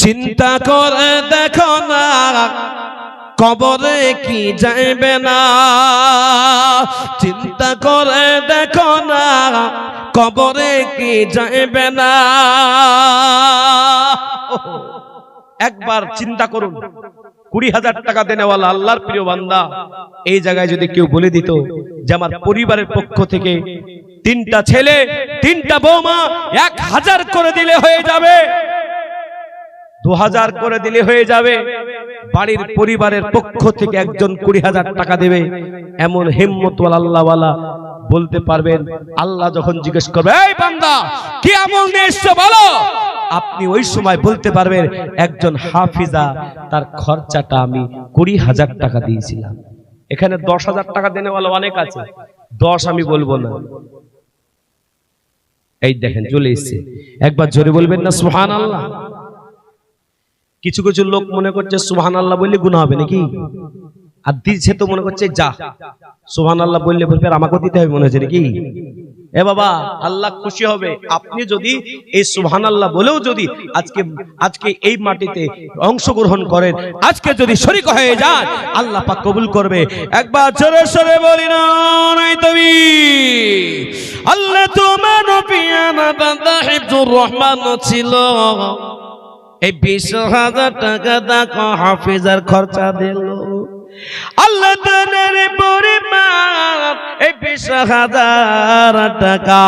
চিন্তা করে দেখো না কবরে কি যাইবে না, চিন্তা করে দেখো না কবরে কি যাইবে না। একবার চিন্তা করুন, 20,000 টাকা দেনেওয়ালা আল্লাহর প্রিয় বান্দা এই জায়গায় যদি কেউ বলে দিত যে আমার পরিবারের পক্ষ থেকে 3টা ছেলে 3টা বৌমা 1,000 করে দিলে হয়ে যাবে, 2,000 করে দিলে হয়ে যাবে, বাড়ির পরিবারের পক্ষ থেকে একজন 20,000 টাকা দেবে, এমন হিম্মতওয়ালা আল্লাহওয়ালা বলতে পারবেন। আল্লাহ যখন জিজ্ঞেস করবে এই বান্দা কি আমল নিয়ে এসেছো বলো, আপনি ওই সময় বলতে পারবেন একজন হাফিজা তার খরচাটা আমি 20,000 টাকা দিয়েছিলাম। এখানে 10,000 টাকা দেনেওয়ালা অনেক আছে, 10 আমি বলবো না। এই দেখেন চলে এসেছে, একবার জোরে বলবেন না সুবহানাল্লাহ। কিছু কিছু লোক মনে করছে সুবহানাল্লাহ বললে গুনাহ হবে নাকি, আর দিচ্ছে তো মনে করছে যা সুবহানাল্লাহ বললে বলবে আমাকেও দিতে হবে মনে হচ্ছে নাকি। এ বাবা, আল্লাহ খুশি হবে আপনি যদি এই সুবহানাল্লাহ বলেও যদি আজকে এই মাটিতে অংশগ্রহণ করেন, আজকে যদি শরীক হয়ে যান, আল্লাহ পাক কবুল করবে। একবার জোরে সোরে বলি না নাই তুমি। আল্লাহ তোমার পিয়ানা বান্দা হিফজুর রহমান ছিল, এই 20,000 টাকা দেখো হাফিজার খরচা দিল। আল্লাহ তাআলার পরিমাণ এই 20,000 টাকা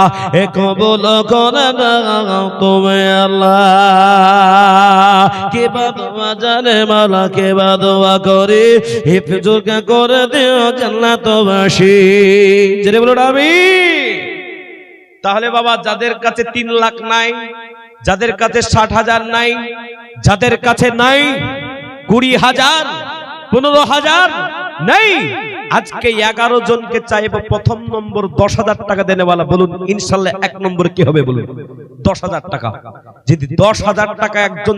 এ কবুল করে নাও তুমি আল্লাহ। কে বাদওয়া জানে মালা, কে বাদওয়া করে হিফজুরকে করে দিও জান্নাতবাসী। জেনে বলুন আমিন। তাহলে বাবা, যাদের কাছে 3 লাখ নাই, যাদের কাছে 60,000 নাই, যাদের কাছে নাই 20,000 15,000 নাই, আজকে 11 জনকে চাইবো প্রথম নম্বর 10,000 টাকা দেনেওয়ালা বলুন ইনশাআল্লাহ 1 নম্বর কি হবে বলুন 10,000 টাকা। যদি 10,000 টাকা একজন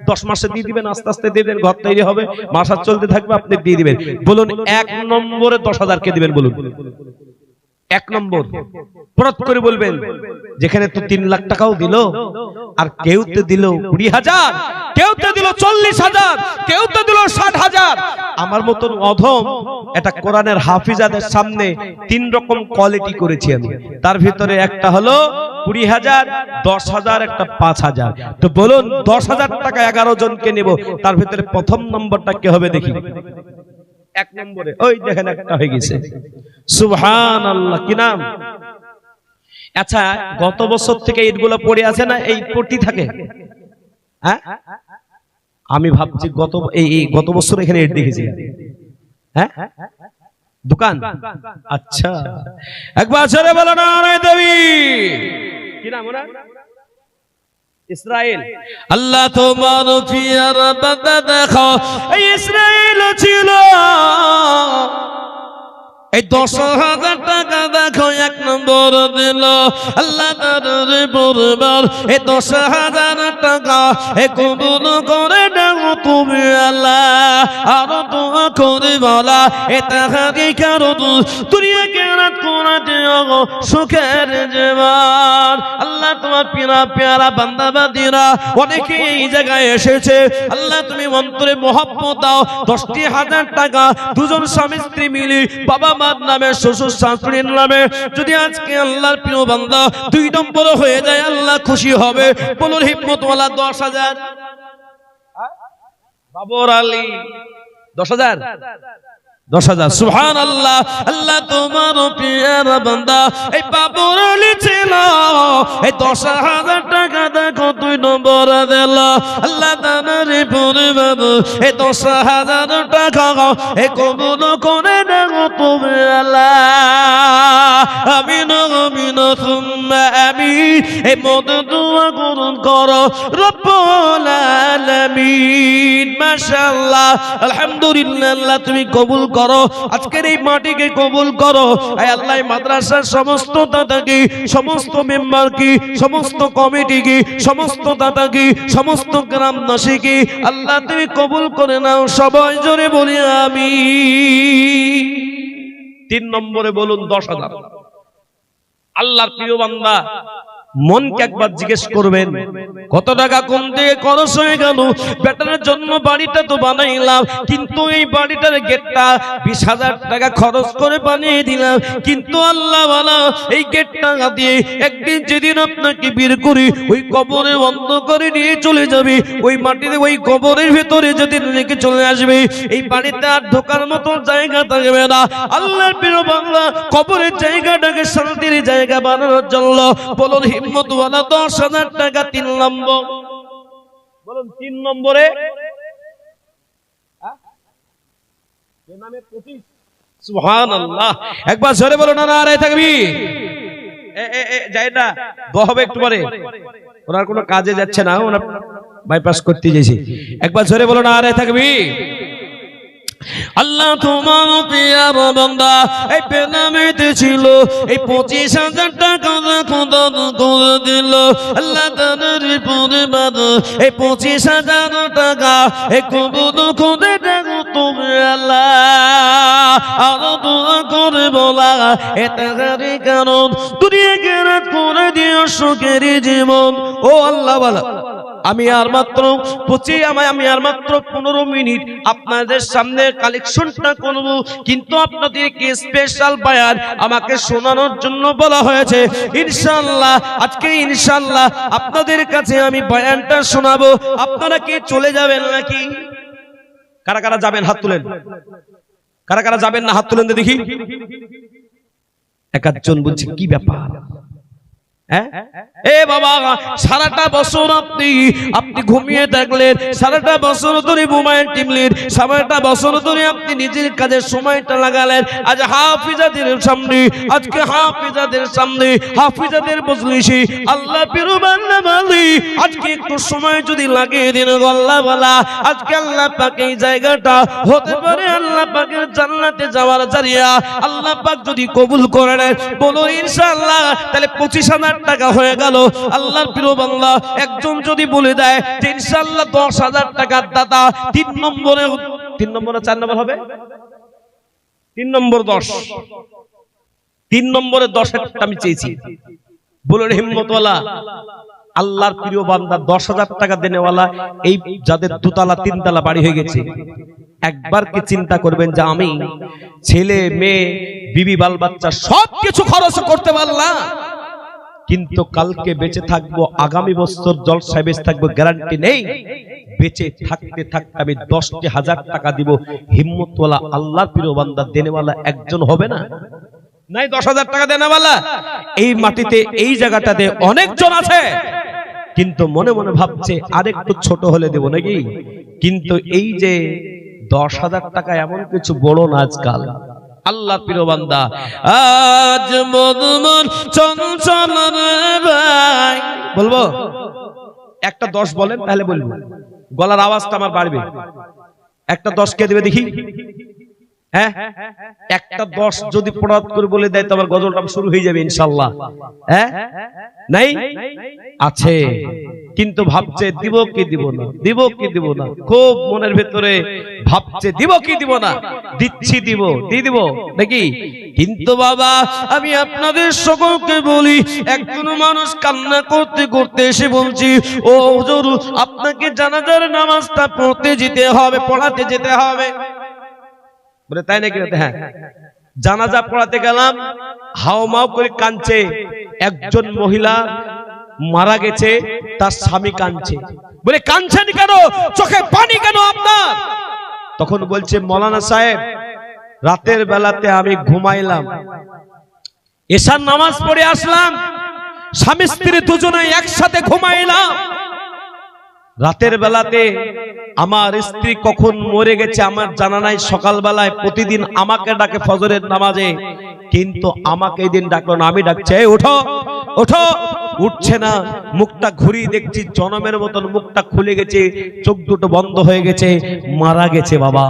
10 মাসে দিয়ে দিবেন, আস্তে আস্তে দিয়ে দেন, ঘর তৈরি হবে, মাস চলতে থাকবে, আপনি দিয়ে দিবেন। বলুন 1 নম্বরে 10,000 কে দিবেন বলুন 1 নম্বর। প্রত করে বলবেন যেখানে তো 3 লাখ টাকাও দিল, আর কেউ তো দিল 20,000, কেউ তো দিল 40,000, কেউ তো দিল 60,000। আমার মতন অধম এটা কোরআনের হাফিজাদের সামনে 3 রকম কোয়ালিটি করেছি আমি, তার ভিতরে একটা হলো 20,000, 10,000, একটা 5,000। তো বলুন 10,000 টাকা 11 জনকে নেব, তার ভিতরে প্রথম নম্বরটা কে হবে দেখি। 1 নম্বরে ওই দেখেন একটা হয়ে গেছে, সুবহানাল্লাহ। কি নাম? আচ্ছা, গত বছর থেকে ইটগুলো পড়ে আছে না, এই পটি থাকে, হ্যাঁ? আমি ভাবছি গত বছর এখানে ইট দেখেছি, হ্যাঁ? দোকান, আচ্ছা একবার ছেড়ে বলো না নাই দেবী। কি নাম ওনার? ইসরাইল। আল্লাহ তোমার পিয়ার বান্দা দেখো, এই ইসরাইল ছিল, এই 10,000 টাকা দেখো 1 নম্বর দিল। আল্লাহ তার পরিবার এই 10,000 টাকা এ কবুল করে দাও তুমি আল্লাহ। আর দোয়া করে বলা এ তাহারি কারো দুনিয়া কেরাত করে দিও সুখের জীবন। আল্লাহ তোমার পেয়ারা বান্দা বান্দিরা অনেকে এই জায়গায় এসেছে, আল্লাহ তুমি অন্তরে মহব্বত দাও। 10,000 টাকা দুজন স্বামী স্ত্রী মিলে বাবা মার নামে, শ্বশুর শাশুড়ির নামে যদি আজকে আল্লাহর প্রিয় বান্দা 2 নম্বর হয়ে যায়, আল্লাহ খুশি হবে। বলুন হিম্মতওয়ালা 10,000, বাবর আলী 10,000, 10,000 সুবহানাল্লাহ। আল্লাহ তোমার পিয়ারা বান্দা এই বাবর আলী ছিল, এই 10,000 টাকা দেখো 2 নম্বর দিল। আল্লাহ তাআলার পরিবার এই 10,000 টাকা এ কবুল করে দাও তুমি আল্লাহ। আমিন আমিন সুম্মা আমিন। এই মত দোয়া করুন করো রব্বুল আলামিন। মাশাআল্লাহ, আলহামদুলিল্লাহ। আল্লাহ তুমি কবুল করো, আজকের এই মাটিকে কবুল করো। আয় আল্লাহ মাদ্রাসার সমস্ত দাদাকে, সমস্ত মেম্বার কি, সমস্ত কমিটি কি, সমস্ত দাদা কি, সমস্ত গ্রামবাসী কি আল্লাহ তুমি কবুল করে নাও। সবাই জোরে বলি আমিন। 3 নম্বরে বলুন 10,000। আল্লাহর প্রিয় বান্দা মনকে একবার জিজ্ঞেস করবেন কত টাকা কোন থেকে খরচ হয়ে গেল। বেটার জন্য বাড়িটা তো বানাইলাম, কিন্তু এই বাড়িটার গেটটা 20,000 টাকা খরচ করে বানিয়ে দিলাম, কিন্তু আল্লাহ ওয়ালা এই গেটটা দিয়ে একদিন যেদিন আপনাকে বের করি ওই কবরে বন্ধ করে নিয়ে চলে যাবে, ওই মাটিতে ওই কবরের ভেতরে যেদিন রেখে চলে আসবে, এই বাড়িতে আর ঢোকার মতো জায়গা থাকবে না। আল্লাহর প্রিয় বাংলা, কবরের জায়গাটাকে শান্তির জায়গা বানানোর জন্য বলুন হিম্মতওয়ালা 10,000 টাকা 3 নম্বর, বলুন 3 নম্বরে সুবহানাল্লাহ, একবার জোরে বলুন না নারে তাকবীর। যাই না বহবে একটু পরে, ওনার কোনো কাজে যাচ্ছে না, ওনার বাইপাস করতে যাইছে, একবার জোরে বলুন না নারে তাকবীর। আল্লাহ তোমার প্রিয় বান্দা এই পেনামেতে ছিল, এই 25,000 টাকা খোদা করে দিল। আল্লাহ তাদের পরিবার এই 25,000 টাকা এই কবুল করে দেখো তুমি আল্লাহ, আরো দোয়া করে বলা এটা কারণ দুনিয়া কেরাত করে দিও সুখের জীবন। ও আল্লাহ বলা আমি আর মাত্র 15 মিনিট আপনাদের সামনে কালেকশনটা করব, কিন্তু আপনাদেরকে স্পেশাল বয়ান আমাকে শোনানোর জন্য বলা হয়েছে। ইনশাআল্লাহ আজকে ইনশাআল্লাহ আপনাদের কাছে আমি বয়ানটা শোনাবো। আপনারা কি চলে যাবেন নাকি? কারা কারা যাবেন হাত তুলেন, কারা কারা যাবেন না হাত তুলেন দেখি। একজন বলছে কি ব্যাপার, এ বাবা সারাটা বছর আপনি ঘুমিয়ে থাকলেন, সারাটা বছর ধরে মোবাইল টিপলেন, সারাটা বছর ধরে আপনি নিজের কাজে সময়টা লাগালেন, আজ হাফিজাদের সামনে, আজকে হাফিজাদের সামনে হাফিজাদের মজলিসে আল্লাহ প্রিয় বান্দা বলি আজকে একটু সময় যদি লাগিয়ে দিন আল্লাহ বলা, আজকে আল্লাহ পাক এই জায়গাটা হতে পারে আল্লাহ পাকের জান্নাতে যাওয়ার জারিয়া। আল্লাহ পাক যদি কবুল করে নেন বলো ইনশাআল্লাহ, তাহলে 25,000 টাকা হয়ে গেল। আল্লাহর প্রিয় বান্দা একজন যদি বলে দেয় যে ইনশাআল্লাহ 10,000 টাকার দাতা 3 নম্বরে 4 নম্বর হবে 3 নম্বর 10, 3 নম্বরে 10 একটা আমি চেয়েছি। বলুন হিম্মতওয়ালা আল্লাহর প্রিয় বান্দা 10,000 টাকা দেনেওয়ালা, এই যাদের 2 তলা 3 তলা বাড়ি হয়ে গেছে, একবার কি চিন্তা করবেন যে আমি ছেলে মেয়ে বিবি বাল বাচ্চা সবকিছু খরচ করতে পারলাম, কিন্তু কালকে বেঁচে থাকবো, আগামী বছর জলসায় বেঁচে থাকবো গ্যারান্টি নেই। বেঁচে থাকতে থাকতে আমি 10,000 টাকা দিব, হিম্মতওয়ালা আল্লাহর প্রিয় বান্দা দেনেওয়ালা একজন হবে না? নাই 10,000 টাকা দেনেওয়ালা এই মাটিতে এই জায়গাটাতে অনেকজন আছে, কিন্তু মনে মনে ভাবছে আরেকটু ছোট হলে দেব নাকি। কিন্তু এই যে 10,000 টাকা এমন কিছু বড় না আজকাল। আল্লাহ প্রিয় বান্দা আজ মন চঞ্চল রে ভাই, বলবো একটা 10 বলেন তাহলে বলবো, গলার আওয়াজটা আমার বাড়বে। একটা 10 কে দেবে দেখি? হ্যাঁ একটা 10 যদি পড়াত করে বলে দেয় তো আমার গজলটা শুরু হয়ে যাবে ইনশাআল্লাহ। হ্যাঁ নাই আছে, কিন্তু ভাবছে দিব কি দিব না, দিব কি দিব না, খুব মনের ভেতরে ভাবছে দিব কি দিব না, দিচ্ছি দিব দিয়ে দিব নাকি। কিন্তু বাবা আমি আপনাদের সকলকে বলি, একজন মানুষ কান্না করতে করতে এসে বলছি ও হুজুর আপনাকে জানাজার নামাজটা পড়তে যেতে হবে, পড়াতে যেতে হবে। বলে তাই নাকি? হ্যাঁ। জানাজা পড়াতে গেলাম, হাওমাও করে কাঁদছে, একজন মহিলা মারা গেছে, তার স্বামী কাঁদছে। বলে কাঁদছেন কেন, চোখে পানি কেন আপনার? তখন বলছে মৌলানা সাহেব রাতের বেলাতে আমি ঘুমাইলাম, এশার নামাজ পড়ে আসলাম, স্বামী স্ত্রী দুজনে একসাথে ঘুমাইলাম, রাতের বেলাতে আমার স্ত্রী কখন মরে গেছে আমার জানা নাই, সকালবেলায় প্রতিদিন আমাকে ডাকে ফজরের নামাজে, কিন্তু আমাকে এই দিন ডাকলো না, আমি ডাকছি এই ওঠো ওঠো, উঠছে না। মুখটা ঘুরিয়ে দেখছি জনমের মতন মুখটা খুলে গেছে, চোখ দুটো বন্ধ হয়ে গেছে, মারা গেছে। বাবা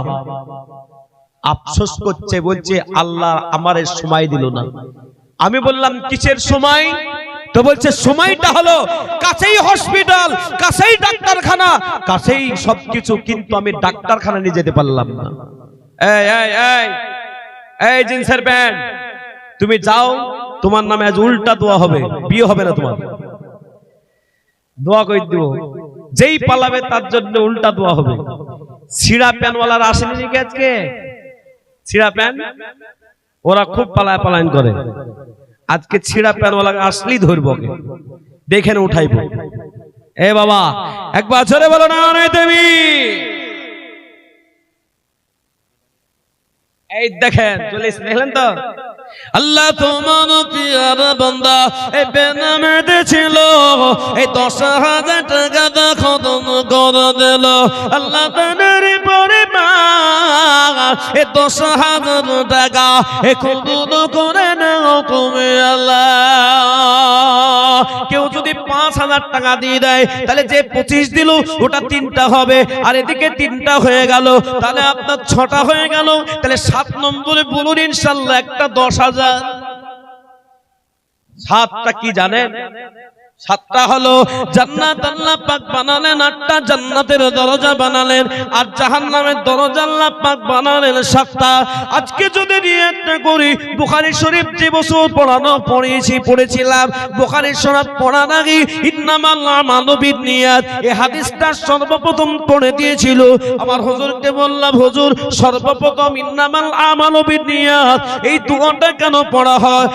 আফসোস করছে, বলছে আল্লাহ আমার সময় দিল না। আমি বললাম কিসের সময়? তো বলছে সময়টা হলো কাছেই হসপিটাল, কাছেই ডাক্তারখানা, কাছেই সবকিছু, কিন্তু আমি ডাক্তারখানা নিয়ে যেতে পারলাম না। এই এই এই এই জিন্সের প্যান্ট তুমি যাও, তোমার নামে আজ উল্টা দোয়া হবে, বিয়ে হবে না তোমার। দোয়া করে দিব, যেই পালাবে তার জন্য উল্টা দোয়া হবে। ছিঁড়া প্যানওয়ালার আসেনি নাকি আজকে? ছিঁড়া প্যান ওরা খুব পালায়ন করে। আজকে ছিঁড়া প্যানওয়ালা আসলেই ধরবো, দেখেন উঠাইবো। এ বাবা একবার জোরে বলো না দেবী। এই দেখেন চলে দেখলেন তো, আল্লাহ তোমার পিয়ারা বান্দা এই বেনামেতে ছিল, এই 10,000 টাকা দা খতম করে দিল। আল্লাহ তাদের পরে এই 10,000 টাকা এ কবুল করে নাও তুমি আল্লাহ। কেউ যদি 5,000 টাকা দিয়ে দেয় তাহলে যে 25 দিল ওটা 3টা হবে, আর এদিকে 3টা হয়ে গেল, তাহলে আপনার 6টা হয়ে গেল। তাহলে 7 নম্বরে বলুন ইনশাআল্লাহ একটা 10,000। 7টা কি জানেন? 7টা হলো জান্নাত আল্লাহ পাক বানালেন, 8টা জান্নাতের দরজা বানালেন, আর জাহান্নামের দরজা আল্লাহ পাক বানালেন 7টা। আজকে যদি নিয়তটা করি, বুখারী শরীফ যে বছর পড়েছিলাম, বুখারী শরীফ পড়ার আগে ইন্নামাল আমালু বিন্নিয়াত এই হাদিসটা সর্বপ্রথম পড়ে দিয়েছিল। আমার হুজুরকে বললাম, হুজুর সর্বপ্রথম ইন্নামাল আমালু বিন্নিয়াত এই দোয়াটা কেন পড়া হয়,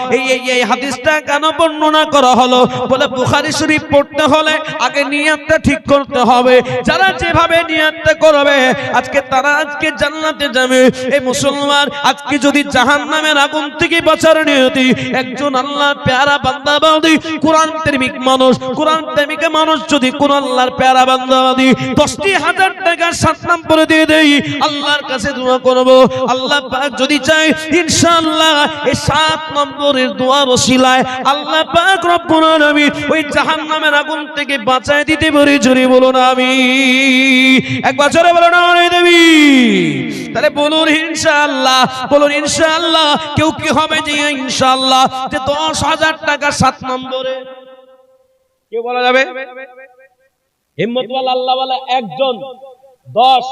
এই হাদিসটা কেন বর্ণনা করা হলো? বলে বুখারী শরীফ পড়তে হলে আগে নিয়তটা ঠিক করতে হবে। যারা যেভাবে নিয়তটা করবে আজকে তারা আজকে জান্নাতে যাবে। এই মুসলমান আজকে যদি জাহান্নামের আগুন থেকে বাঁচার নিয়তে একজন আল্লাহর পেয়ারা বান্দা বান্দি কোরআন প্রেমিক মানুষ, কোরআন প্রেমিকা মানুষ যদি কোন আল্লাহর পেয়ারা বান্দা বান্দি 10,000 টাকা 7 নম্বরে দিয়ে দেই, আল্লাহর কাছে দোয়া করব, আল্লাহ পাক যদি চায় ইনশাআল্লাহ এই 7 নম্বরের দোয়ার ওসিলায় আল্লাহ পাক রব্বুল আলামিন ওই জাহান্নামের আগুন থেকে বাঁচায় দিতে পারে। জোরে বলুন আমিন। একবার জোরে বলুন আমিন দেবী। তাহলে বলুন ইনশাআল্লাহ, বলুন ইনশাআল্লাহ। কেউ কি হবে যে ইনশাআল্লাহ যে 10,000 টাকা 7 নম্বরে কেউ বলা যাবে? হিম্মতওয়ালা আল্লাহওয়ালা একজন 10,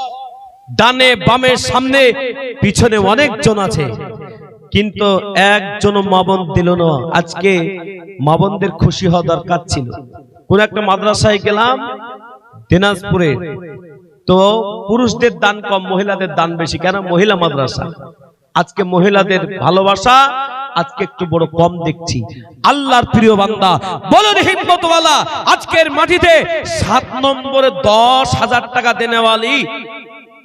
ডানে বামে সামনে পিছনে অনেকজন আছে, কিন্তু একজনও মাবন দিল না। আজকে মাবনদের খুশি হওয়া দরকার ছিল। কোন একটা মাদ্রাসায় গেলাম দিনাজপুরে, তো পুরুষদের দান কম, মহিলাদের দান বেশি। কেন? মহিলা মাদ্রাসা। আজকে মহিলাদের ভালোবাসা আজকে একটু বড় কম দেখছি। আল্লাহর প্রিয় বান্দা বলুন হিম্মতওয়ালা আজকের মাটিতে 7 নম্বরে 10,000 টাকা দেনেওয়ালি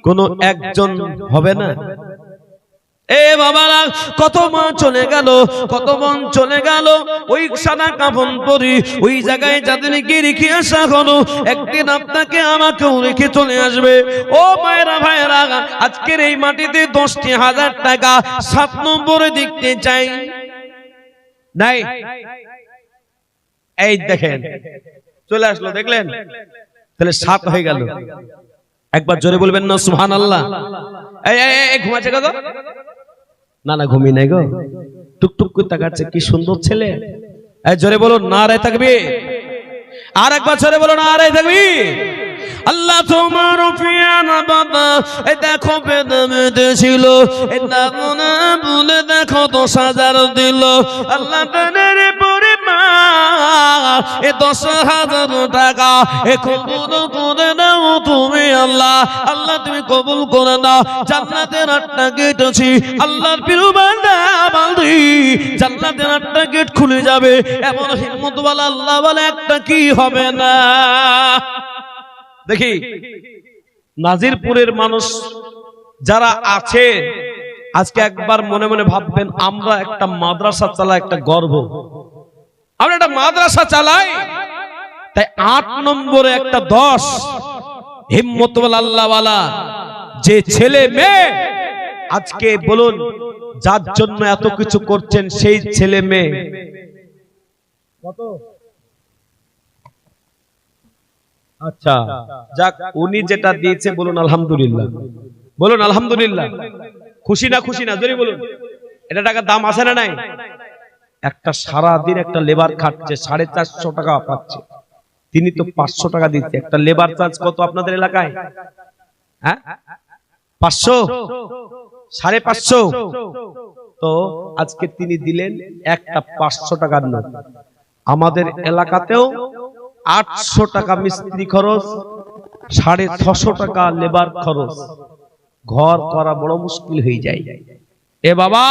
কোন একজন হবে না? এ বাবারা, কত মা চলে গেল, কত বোন চলে গেল, ওই সাদা কাফন পরি ওই জায়গায় যাদেরকে রেখে আসা হলো, একদিন আপনাকে আমাকেও রেখে চলে আসবে। ও মায়েরা ভাইরা, আজকের এই মাটিতে 10,000 টাকা 7 নম্বরে দেখতে চাই নাই? এই দেখেন চলে আসলো, দেখলেন? তাহলে 7 হয়ে গেল। একবার জোরে বলবেন না সুবহানাল্লাহ। এই ঘুমাচ্ছে কত? না না ঘুমিয়ে নাই গো, টুকটুক করে তাকাচ্ছে। কি সুন্দর ছেলে। জোরে বলুন নারে তাকবীর। আর একবার জোরে বলুন নারে তাকবীর। আল্লাহ তোমার পিয়ারা বাবা এই দেখো বেদমেতে ছিল, এই নামনা বলে দেখো 10,000 দিল। আল্লাহ তাদের পরে মা এই 10,000 টাকা এ কবুল করে নাও তুমি আল্লাহ। আল্লাহ তুমি কবুল করে নাও। জান্নাতের 8টা গেট আছে, আল্লাহর প্রিয় বান্দা বান্দি জান্নাতের 8টা গেট খুলে যাবে। এমন হিম্মতওয়ালা আল্লাহ বলে একটা কি হবে না। দেখি নাজিরপুরের মানুষ যারা আছে আজকে একবার মনে মনে ভাববেন, আমরা একটা মাদ্রাসা চালাই, একটা গর্ব। আমরা একটা মাদ্রাসা চালাই, তাই 8 নম্বরে একটা 10 হিম্মতওয়ালা আল্লাহওয়ালা যে ছেলে মেয়ে আজকে বলুন যার জন্য এত কিছু করছেন, সেই ছেলে মেয়ে কত? আচ্ছা যাক, উনি যেটা দিয়েছে বলুন আলহামদুলিল্লাহ, বলুন আলহামদুলিল্লাহ। খুশি না খুশি না জোরে বলুন। এটা টাকার দাম আছে না নাই? একটা সারা দিন একটা লেবার খাটছে 450 টাকা পাচ্ছে, তিনি তো 500 টাকা দিচ্ছে। একটা লেবার চার্জ কত আপনাদের এলাকায়? হ্যাঁ 500, 550। তো আজকে তিনি দিলেন একটা 500 টাকার নোট। আমাদের এলাকাতেও 800 টাকা মিস্ত্রি খরচ, 650 টাকা লেবার খরচ, ঘর করা বড় মুশকিল হয়ে যায়। এ বাবা,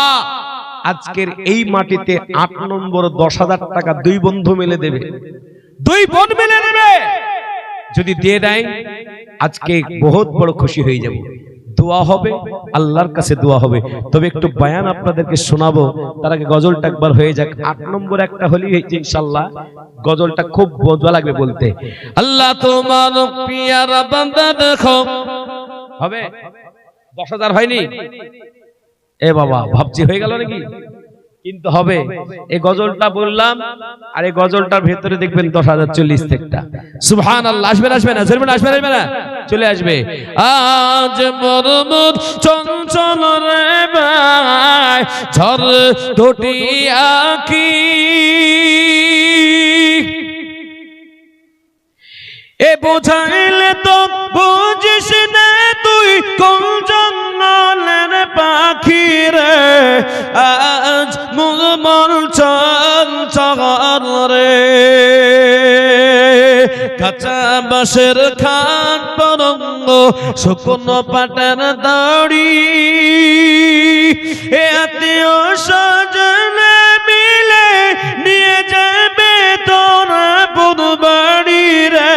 আজকের এই মাটিতে 8 নম্বর 10,000 টাকা দুই বন্ধু মিলে দেবে, দুই বোন মিলে দেবে। যদি দিয়ে দেয় আজকে বহুত বড় খুশি হয়ে যাব, দোয়া হবে, আল্লাহর কাছে দোয়া হবে। তবে একটু বয়ান আপনাদেরকে শোনাবো, তার আগে গজলটা একবার হয়ে যাক। 8 নম্বর একটা হলেই হয়েছে ইনশাআল্লাহ। গজলটা খুব মজা লাগবে বলতে। আল্লাহ তোমার পিয়ারা বান্দা দেখো, হবে 10,000 হয়নি? এ বাবা, ভাবছি হয়ে গেল নাকি, কিন্তু হবে। এই গজলটা বললাম, আর এই গজলটার ভেতরে দেখবেন 10,040 টাকা। সুবহানাল্লাহ। আসবে না? আসবে না? আসবে না? চলে আসবে। আজ মরমুদ চঞ্চল রে ভাই, ঝড় দুটি আঁখি, এ বোঝাইলে তো বুঝিস না তুই কোন জঙ্গলের পাখি রে। আজ মন চঞ্চল রে, কাঁচা বাঁশের খাট পরঙ্গ, শুকনো পাটের দড়ি, এ আত্মীয় স্বজনে মিলে নিয়ে যাবে তোরা বুধবাড়ি রে।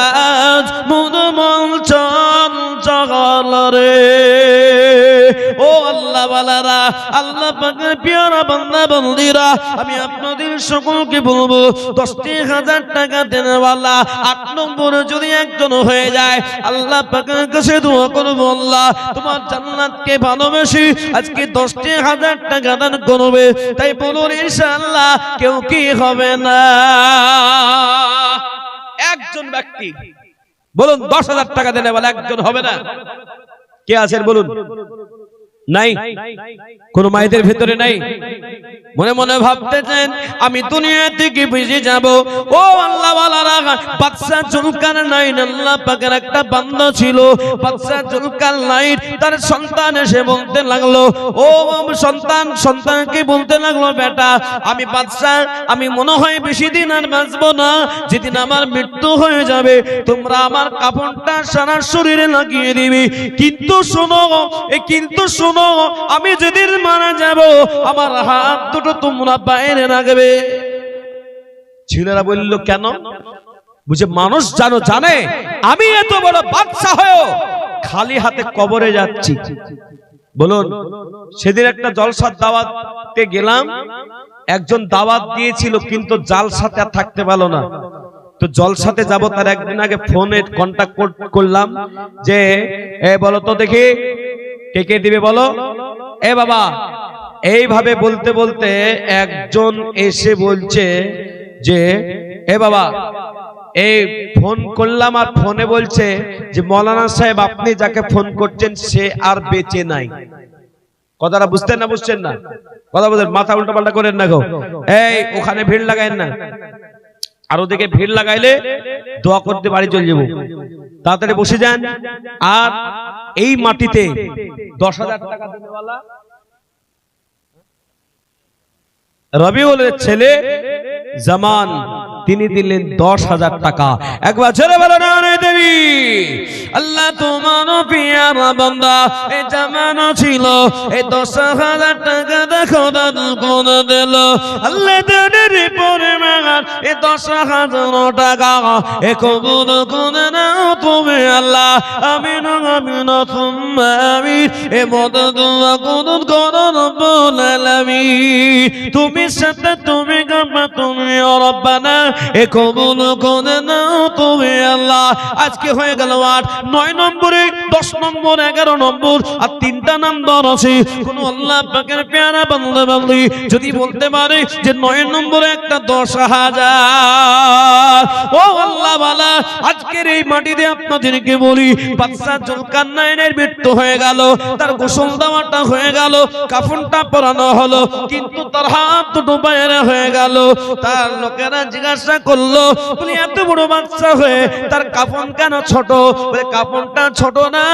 আজ মুদমল চঞ্চল রে। ও আল্লাহ বালারা, আল্লাহ পাকের পিয়ারা বান্দা বন্দিরা, আমি আপনাদের সকলকে বলবো 10,000 টাকা দেনওয়ালা 8 নম্বরে যদি একজন হয়ে যায়, আল্লাহ পাকের কাছে দোয়া করবো, আল্লাহ তোমার জান্নাতকে ভালোবেসে আজকে 10,000 টাকা দান করবে। তাই বলুন ইনশাআল্লাহ, কেউ কি হবে না? একজন ব্যক্তি বলুন 10,000 টাকা দেনওয়ালা একজন হবে না? কে আছেন বলুন? নাই? কোন মায়েদের ভেতরে নাই? মনে মনে ভাবতেছেন আমি দুনিয়া থেকে বেঁচে যাব। ও আল্লাহ ওয়ালারা, বাদশা জুলকারনাইন আল্লাহ পাকের একটা বান্দা ছিল। বাদশা জুলকারনাইন তার সন্তান এসে বলতে লাগলো, ও সন্তানকে বলতে লাগলো, বেটা আমি বাদশা, আমি মনে হয় বেশি দিন আর বাঁচবো না। যেদিন আমার মৃত্যু হয়ে যাবে তোমরা আমার কাফনটা সারা শরীরে লাগিয়ে দিবে। কিন্তু শোনো, আমি যেদিন মারা যাব আমার হাত দুটো তোমরা বাইরে রাখবে। ছেলেরা বলল কেন? বুঝে মানুষ জানে আমি এত বড় বাদশা হয়েও খালি হাতে কবরে যাচ্ছি। বলুন, সেদিন একটা জলসার দাওয়াতে গেলাম, একজন দাওয়াত দিয়েছিল কিন্তু জালসাতে আর থাকতে পারলো না। তো জলসাতে যাব তার একদিন আগে ফোনে কন্টাক্ট করলাম যে বলো তো দেখি কে দিবে বলো। এ বাবা, এইভাবে বলতে বলতে একজন এসে বলছে যে এ বাবা, এই ফোন করলাম আর ফোনে বলছে যে মৌলানা সাহেব আপনি যাকে ফোন করছেন সে আর বেঁচে নাই। কথাটা বুঝতেন না? বুঝছেন না? কথা বলেন, মাথা উল্টা পাল্টা করেন না গো। এই ওখানে ভিড় লাগায়েন না, আর ওদিকে ভিড় লাগাইলে দোয়া করতে বাড়ি চলে যাবো। তাড়াতাড়ি বসে যান। আর এই মাটিতে 10,000 টাকা দেনেওয়ালা রবিউলের ছেলে জামান, তিনি দিলেন 10,000 টাকা। একবার ছেড়ে বলো না রে দেবী। আল্লাহ তোমার পিয়ারা বান্দা এই জামানো ছিল, এই 10,000 টাকা দেখো দাদু কোন দিল। আল্লাহ দেনের পরে মাগার এই 10,000 টাকা এ কবুল করে নাও তুমি আল্লাহ। আমিন আমিন তুম্মা আমিন। এ মত দোয়া কবুল করো রব্বুল আলামিন। তুমি সাথে তুমি গাম্বা তুমি রব্বানা, এ কবুল করে নাও তুমি আল্লাহ। আজকে হয়ে গেল 8, 9 নম্বরে 10 নম্বর 11 নম্বর আর 3টা নাম্বার আছে। কোন আল্লাহ পাকের পেয়ারা বান্দা বান্দি যদি বলতে পারে যে 9 নম্বরে একটা 10,000, ও আল্লাহ ওয়ালা, আজকের এই মাটিতে আপনাদেরকে বলি বাদশা জুলকারনাইনের মৃত্যু হয়ে গেল, তার গোসল দেওয়াটা হয়ে গেল, কাফনটা পরানো হলো, কিন্তু তার হাত দুটো বাইরে হয়ে গেল। তার লোকেরা জিজ্ঞাসা করলো, বলি এত বড় বাচ্চা হয়ে তার কাফন কেন ছোট? বলে কাফনটা ছোট না,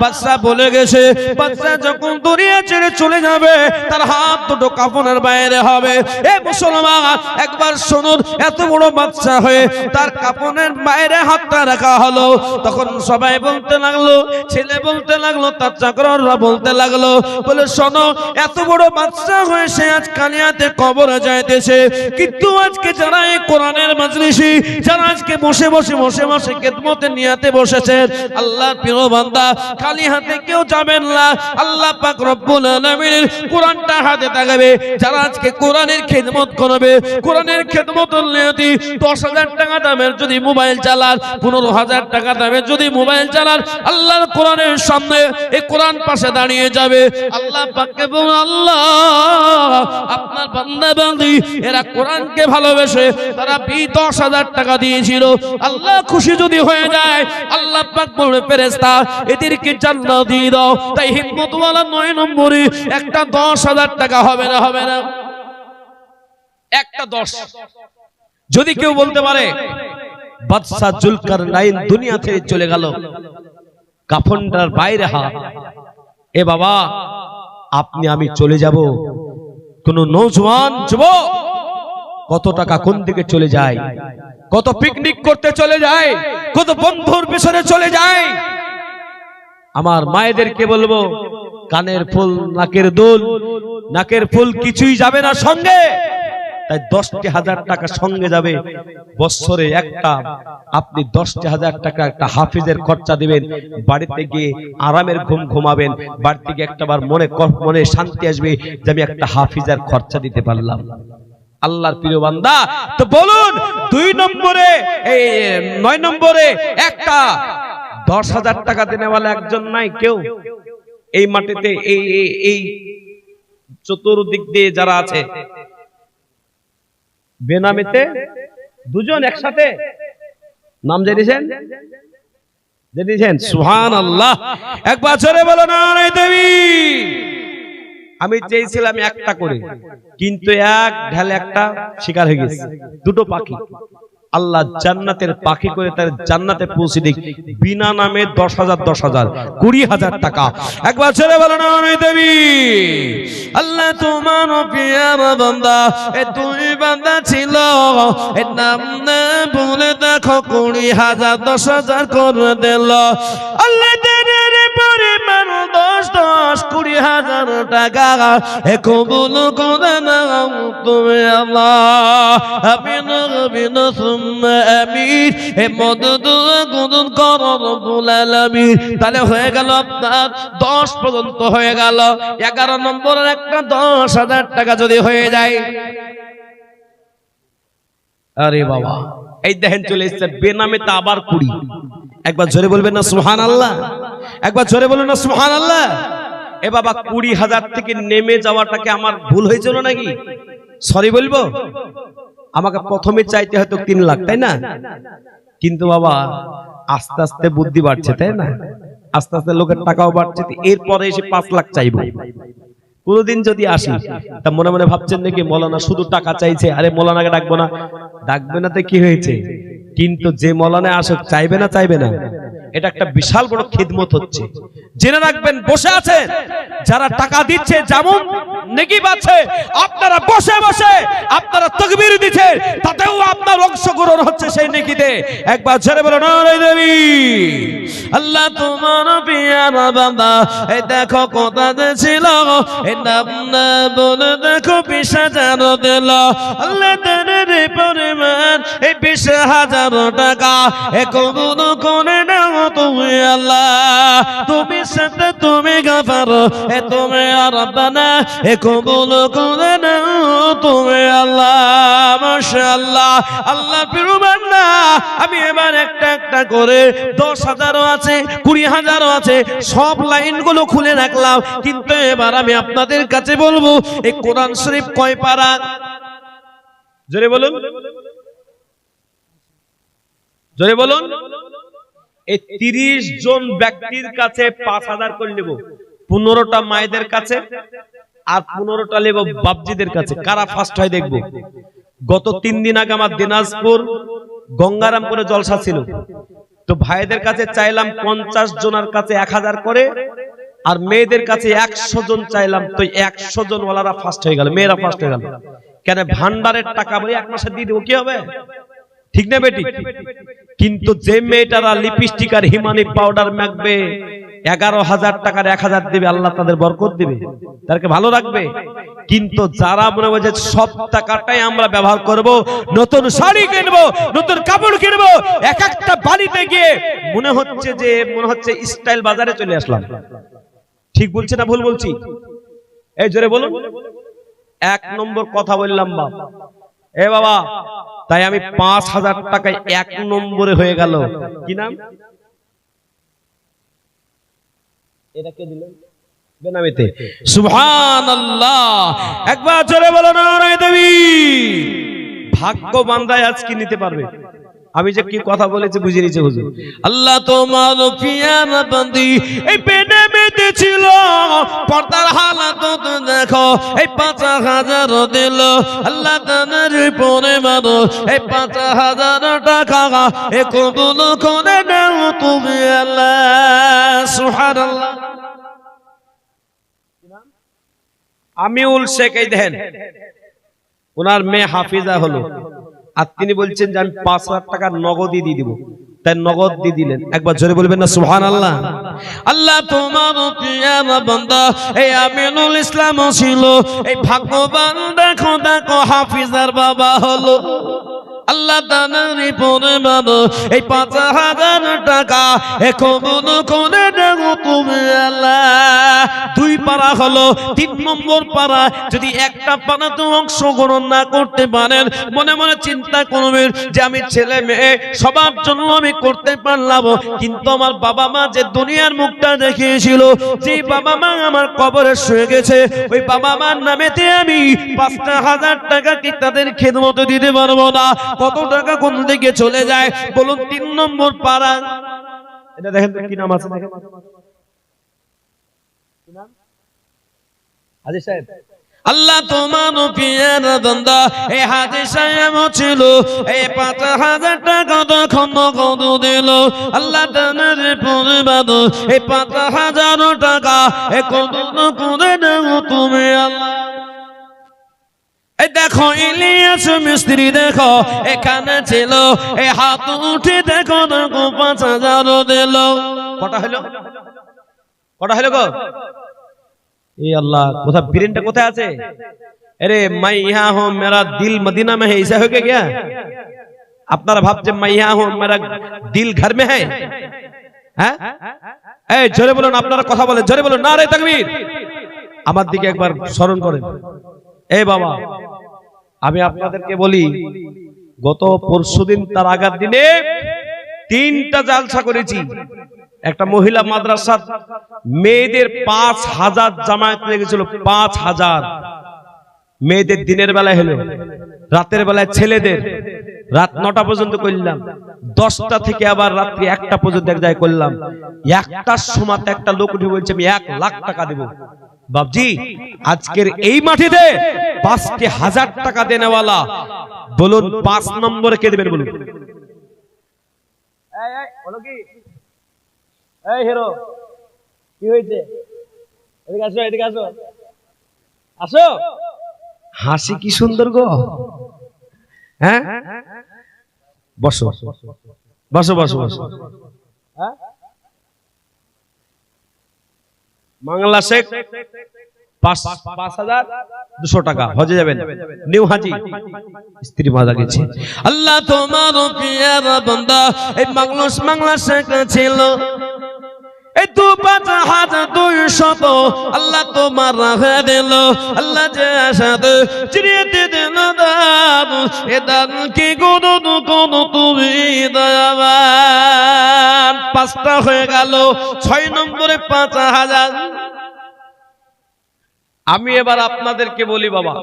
বাচ্চা বলে গেছে বাচ্চা যখন দুনিয়া ছেড়ে চলে যাবে তার হাত দুটো কাফনের বাইরে হবে। এ মুসলমান একবার শুনুন, এত বড় বাচ্চা হয়ে তার কাফনের বাইরে হাতটা রাখা হলো, তখন সবাই বলতে লাগলো, ছেলে বলতে লাগলো, তার চাকররা বলতে লাগলো, বলে শোনো এত বড় বাচ্চা হয়ে সে আজ কালিয়াতে কবরে যাইতেছে, কিন্তু আজকে যারা এই কোরআনের মাজলিসি, যারা আজকে বসে বসে বসে বসে খেদমতে নিয়াতে বসেছেন, আল্লাহর প্রিয় বান্দা খালি হাতে কেউ যাবেন না। আল্লাহ পাক রব্বুল আলামিনের কোরআনটা হাতে থাকবে। যারা আজকে কোরআনের খেদমত করবে, কোরআনের খেদমতের নিয়তি 10,000 টাকা দামের যদি মোবাইল চালান, 15,000 টাকা দামের যদি মোবাইল চালান, আল্লাহর কোরআনের সামনে এই কোরআন পাশে দাঁড়িয়ে যাবে। আল্লাহ পাককে বলুন, আল্লাহ আপনার বান্দা বান্দি এরা কোরআনকে ভালোবেসে তারা 10,000 টাকা দিয়েছিল, আল্লাহ খুশি যদি হয়ে যায় আল্লাহ পাক বলে ফেরেশতা এদেরকে জান্নাত দিয়ে দাও। তাই হিম্মতওয়ালা 9 নম্বরে একটা 10,000 টাকা হবে না, হবে না? একটা 10। যদি কেউ বলতে পারে বাদশা জুলকারনাইন দুনিয়া থেকে চলে গেল, কাফনটার বাইরে হাত, এ বাবা আপনি আমি চলে যাব, কোন নওজওয়ান যুবক কত টাকা কোন দিকে চলে যায়, কত পিকনিক করতে চলে যায়, কত বন্ধুর পিছনে চলে যায়। আমার মায়েদেরকে বলবো, কানের ফুল নাকের দুল, নাকের ফুল কিছুই যাবে না সঙ্গে, তাই 10,000 টাকা সঙ্গে যাবে। বছরে একটা আপনি 10,000 টাকা একটা হাফিজের খরচা দিবেন, বাড়িতে গিয়ে আরামের ঘুম ঘুমাবেন, বাড়িতে গিয়ে একটাবার মনে শান্তি আসবে যে আমি একটা হাফিজের খরচা দিতে পারলাম। আল্লাহর প্রিয় বান্দা, তো বলুন 2 নম্বরে, এই 9 নম্বরে একটা 10,000 টাকা দেনেওয়ালা একজন নাই কেউ এই মাটিতে, এই চতুর্দিক দিয়ে যারা আছে বেনামিতে দুজন একসাথে নাম জেনেছেন? সুবহানাল্লাহ, একবার জোরে বলো না দেবী। আমি চেয়েছিলাম একটা করে, কিন্তু এক ঢালে একটা শিকার হয়ে গেছে, দুটো পাখি। আল্লাহ জান্নাতের পাখি করে তার জান্নাতে পৌঁছে দিক, বিনা নামে 10,000 20,000 টাকা। একবার ছেড়ে বলো না দেবী। আল্লাহ তোমার পিয়ার বান্দা, এ দুই বান্দা ছিল, এর নাম না বলে দেখো 20,000 10,000 করে দিল। আল্লাহ পরিমাণ 10 20,000 টাকা এ কবুল করে নাও তুমি আল্লাহ। আমিন আমিন সুম্মা আমিন। এ মদদ কবুল করো রব্বুল আলামিন। তাহলে হয়ে গেল আপনার 10 পর্যন্ত হয়ে গেল। 11 নম্বরের একটা 10,000 টাকা যদি হয়ে যায়, আরে বাবা এই দেখেন চলে এসেছে বেনামে, তা আবার 20। একবার জোরে বলবেন না সুবহানাল্লাহ? একবার জোরে বলুন না সুবহানাল্লাহ? এ বাবা 20,000 থেকে নেমে যাওয়াটাকে আমার ভুল হয়েছিল নাকি? সরি বলবো? আমাকে প্রথমে চাইতে হয়তো 3 লাখ, তাই না? কিন্তু বাবা আস্তে আস্তে বুদ্ধি বাড়ছে, তাই না? আস্তে আস্তে লোকের টাকাও বাড়ছে, এরপরে এসে 5 লাখ চাইবো। কোনদিন যদি আসি তা মনে মনে ভাবছেন নাকি মৌলানা শুধু টাকা চাইছে, আরে মৌলানাকে ডাকবো না? ডাকবে না তো কি হয়েছে, কিন্তু যে মৌলানা আসুক চাইবে না, চাইবে না? এটা একটা বিশাল বড় খিদমত হচ্ছে, জেনে রাখবেন। বসে আছেন যারা টাকা দিচ্ছে, যেমন নেকি পাচ্ছে, আপনারা বসে বসে আপনারা তাকবীর দিচ্ছেন, তাতেও আপনার অংশগ্রহণ হচ্ছে সেই নেকিতে। একবার জোরে বলো নারে দেবী। আল্লাহ তোমার পিয়ারা বান্দা, এই দেখো কোথাতে ছিল, এই নাম না বলে দেখো 20,000 দিল। আল্লাহ তাদের পরিমাণ এই 20,000 টাকা এ কবুল করে নাও তুমি আল্লাহ। তুমি সাথে তুমি গাফার, এ তুমি রব্বানা, এ কবুল করে নাও তুমি আল্লাহ। মাশাআল্লাহ। আল্লাহ প্রিয় বান্দা, আমি এবার একটা একটা করে 10,000 আছে, 20,000 আছে, সব লাইনগুলো খুলে রাখলাম। কিন্তু এবার আমি আপনাদের কাছে বলবো, এই কোরআন শরীফ কয় পারা? জোরে বলুন, জোরে বলুন। এই 30 জন ব্যক্তির কাছে 5,000 করে নেব। 15টা মায়েদের কাছে আর 15টা নেব বাপজিদের কাছে। কারা ফার্স্ট হয় দেখবো। গত 3 দিন আগে আমার দিনাজপুর গঙ্গারামপুরে জলসা ছিল। তো ভাইদের কাছে চাইলাম 50 জনের কাছে 1000 করে, আর মেয়েদের কাছে 100 জন চাইলাম, তো 100 জন ওয়ালারা ফার্স্ট হয়ে গেল, মেয়েরা ফার্স্ট হয়ে গেল। কেন? ভান্ডারের টাকা বলে এক মাসে দিয়ে দেবো, কি হবে? ঠিক না বেটি? কিন্তু যে মেয়েটারা লিপস্টিক আর হিমানি পাউডার মাখবে, 11,000 টাকার 1000 দিবে, আল্লাহ তাদের বরকত দিবে, তাদেরকে ভালো রাখবে। কিন্তু যারা মনে হয় যে সব টাকাটাই আমরা ব্যবহার করব, নতুন শাড়ি কিনবো, নতুন কাপড় কিনবো, এক একটা বাড়িতে গিয়ে মনে হচ্ছে স্টাইল বাজারে চলে আসলাম। ঠিক বলছি না ভুল বলছি? এই জোরে বলুন। 1 নম্বর কথা বললাম বাপ, এ বাবা, তাই আমি 5,000 টাকায় 1 নম্বরে হয়ে গেল। কি নাম? এটা কে দিলেন? বেনামিতে। সুবহানাল্লাহ, একবার জোরে বলো নারায়ে তাকবীর। ভাগ্য বান্দায় আজ কি নিতে পারবে? আমি যে কি কথা বলেছি বুঝে নিয়েছে হুজুর। আল্লাহ তোমার পিয়ারা বান্দি এই বেনামিতে ছিল, পর্দার হালাত তো দেখো, এই 5,000 দিল আল্লাহ তাআলার পরে মানো, এই 5,000 টাকা এ কবুল করে নাও তুমি আল্লাহ। সুবহানাল্লাহ। আমিউল শেখ, এই দেখেন ওনার মেয়ে হাফিজা হলো, আর তিনি বলছেন যে আমি 5,000 টাকা নগদই দিয়ে দিব, তাই নগদ দিয়ে দিলেন। একবার জোরে বলবেন না সুবহানাল্লাহ। আল্লাহ তোমার পিয়ারা বান্দা এই আমিনুল ইসলাম ছিল, এই ভাগ্যবান দেখো দেখো হাফিজার বাবা হলো। আল্লাহ তাআলার পরে মানো, এই 5,000 টাকা এ কবুল করে নাও তুমি আল্লাহ। 2 পারা হলো, 3 নম্বর পারা যদি একটা পারাতে অংশগ্রহণ না করতে পারেন, মনে মনে চিন্তা করবেন যে আমি ছেলে মেয়ে সবার জন্য আমি করতে পারলাম, কিন্তু আমার বাবা মা যে দুনিয়ার মুখটা দেখিয়েছিল, যে বাবা মা আমার কবরে শুয়ে গেছে, ওই বাবা মার নামেতে আমি 5,000 টাকা কি তাদের খেদমত দিতে পারবো না? কত টাকা কোন দিকে চলে যায় বলুন? 3 নম্বর পারা। এটা দেখেন কি নাম আছে, দেখেন কি নাম? হাজী সাহেব। আল্লাহ তোমার পিয়ারা বান্দা এই হাজী সাহেব ছিল, এই 5,000 টাকা তখন নগদ দিল। আল্লাহ তাআলার পরে মানো, এই 5,000 টাকা এ কবুল করে নাও তুমি আল্লাহ। এই দেখো ইলিয়াস মিস্ত্রি দেখো এখানে ছিল, এই হাত উঠে দেখো দেখো 5,000 দিল। কটা হলো? কটা হলো গো? এই আল্লাহ, কোথায় ব্রেনটা কোথায় আছে? अरे मैं यहाँ हूँ, मेरा दिल मदीना में है, ऐसा हो गया? আপনারা ভাবছেন मैं यहाँ हूँ मेरा दिल घर में है? হ্যাঁ, এই জোরে বলুন, আপনারা কথা বলেন, জোরে বলুন নারে তাকবীর। আমার দিকে একবার স্মরণ করেন। এই বাবা, আমি আপনাদেরকে বলি, গত পরশুদিন তার আগের দিনে 3টা জালসা করেছি। একটা মহিলা মাদ্রাসা মেয়েদের 5,000 জামায়াত লেগেছিল, 5,000 মেয়েদের দিনের বেলায় হলো, রাতের বেলায় ছেলেদের রাত 9টা পর্যন্ত করলাম, 10টা থেকে আবার রাত্রি 1টা পর্যন্ত এক জায়গায় করলাম। 1টার সময় একটা লোক উঠে বলছে আমি 1 লাখ টাকা দেব। বাবজি, আজকের এই মাটিতে 5,000 টাকা দেনেওয়ালা বলুন 5 নম্বরে কে দেবেন বলুন? বলো কি? এই হিরো, কি হয়েছে? এদিকে আসো, এদিকে আসো, আসো। হাসি কি সুন্দর গো। হ্যাঁ, বসো বসো বসো বসো। হ্যাঁ, বাংলা শেখ 5,200 টাকা হজে যাবেন, নিউ হাজি, স্ত্রী মারা গেছে। আল্লাহ তোমার পিয়ারা বান্দা এই বাংলা শেখ ছিল, এই 5,200 আল্লাহ তোমার রাখে দিল। আল্লাহ যে আশাতে চিরিয়ে দিল দান, এ দান কি কোনো তুমি দয়াবান। 5টা হয়ে গেল, 6 নম্বরে 5,000। আমি এবার আপনাদেরকে বলি বাবা,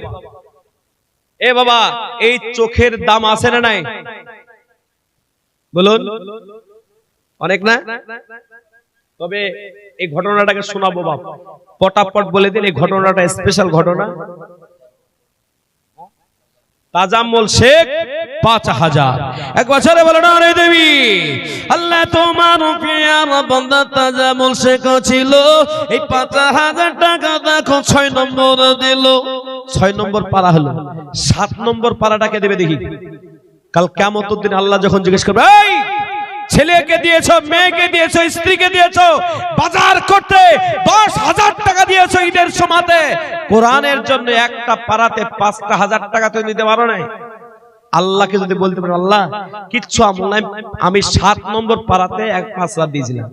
এ বাবা, এই চোখের দাম আছে না নাই বলুন? অনেক না? তবে এই ঘটনাটাকে শোনাবো বাপ, পটাপট বলে দিন। এই ঘটনাটা স্পেশাল ঘটনা। তাজাম্মুল শেখ 5000। এক বছরে বলো না রে দেবী। আল্লাহ তোমার প্রিয় বান্দা তাজাম্মুল শেখ ছিল, এই 5000 টাকা দেখো 6 নম্বর দিল। 6 নম্বর পারা হলো, 7 নম্বর পারাটাকে দেবে দেখি। কাল কিয়ামতের দিন আল্লাহ যখন জিজ্ঞেস করবে, এই ছেলেকে দিয়েছো, মেয়েকে দিয়েছো, স্ত্রীকে দিয়েছো, বাজার করতে 10,000 টাকা দিয়েছো ঈদের সময়তে, কোরআনের জন্য একটা পারাতে 5,000 টাকা তুমি দিতে পারো না। আল্লাহকে যদি বলতে পারো আল্লাহ কিচ্ছু আমল নাই, আমি 7 নম্বর পারাতে 5,000 দিয়েছিলাম,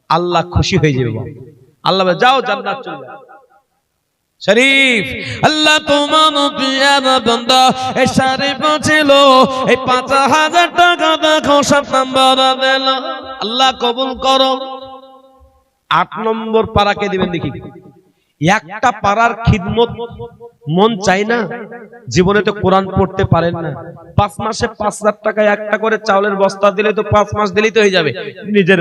আল্লাহ খুশি হয়ে যাবে। আল্লাহ বলে যাও জান্নাত চলে যাও। শরীফ আল্লাহ তোমার প্রিয় বান্দা এই শরীফ ছিল, এই 5,000 টাকা দেখো 7 নম্বর দিল, আল্লাহ কবুল করো। 8 নম্বর পারাকে দিবেন দেখি। একটা পারার খিদমত মন চাই না? জীবনে তো কোরআন পড়তে পারেন না, 5 মাসে 5,000 টাকায় একটা করে চাউলের বস্তা দিলে তো 5 মাস দিলেই তো হয়ে যাবে। নিজের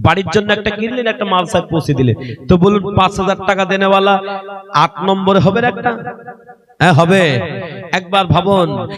বাড়ির জন্য একটা কিনলেন, একটা মালসায় পৌঁছে দিলেন, তো বলুন 5,000 টাকা দেনেওয়ালা 8 নম্বরে হবে একটা? হ্যাঁ হবে। একবার ভাবুন